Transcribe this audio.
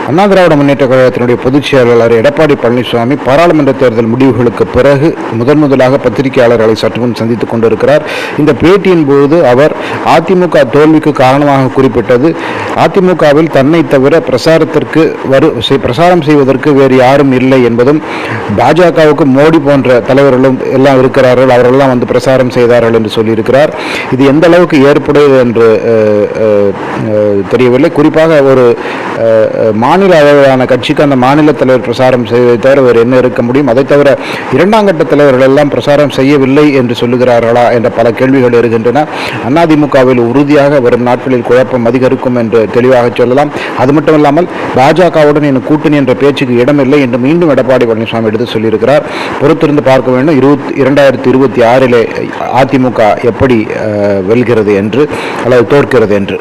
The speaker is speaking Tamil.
அண்ணா திராவிட முன்னேற்ற கழகத்தினுடைய பொதுச் செயலாளர் எடப்பாடி பழனிசாமி பாராளுமன்ற தேர்தல் முடிவுகளுக்கு பிறகு முதலாக பத்திரிகையாளர்களை சற்று முன் சந்தித்துக் கொண்டிருக்கிறார். இந்த பேட்டியின் போது அவர் அதிமுக தோல்விக்கு காரணமாக குறிப்பிட்டது, அதிமுகவில் தன்னை தவிர பிரசாரம் செய்வதற்கு வேறு யாரும் இல்லை என்பதும், பாஜகவுக்கு மோடி போன்ற தலைவர்களும் எல்லாம் இருக்கிறார்கள், அவர்களெல்லாம் வந்து பிரசாரம் செய்தார்கள் என்று சொல்லியிருக்கிறார். இது எந்த அளவுக்கு ஏற்புடையது என்று தெரியவில்லை. குறிப்பாக ஒரு மாநில அளவிலான கட்சிக்கு அந்த மாநில தலைவர் பிரசாரம் செய்வதை தவிர வேறு என்ன இருக்க முடியும்? அதை தவிர இரண்டாம் கட்ட தலைவர்கள் எல்லாம் பிரசாரம் செய்யவில்லை என்று சொல்லுகிறார்களா என்ற பல கேள்விகள் இருக்கின்றன. அதிமுகவில் உறுதியாக வரும் நாட்களில் குழப்பம் அதிகரிக்கும் என்று தெளிவாக சொல்லலாம். அது மட்டுமல்லாமல் பாஜகவுடன் எனக்கு கூட்டணி என்ற பேச்சுக்கு இடமில்லை என்று மீண்டும் எடப்பாடி பழனிசாமி எடுத்து சொல்லியிருக்கிறார். பொறுத்திருந்து பார்க்க வேண்டும் 2026 அதிமுக எப்படி வெல்கிறது என்று அல்லது தோற்கிறது என்று.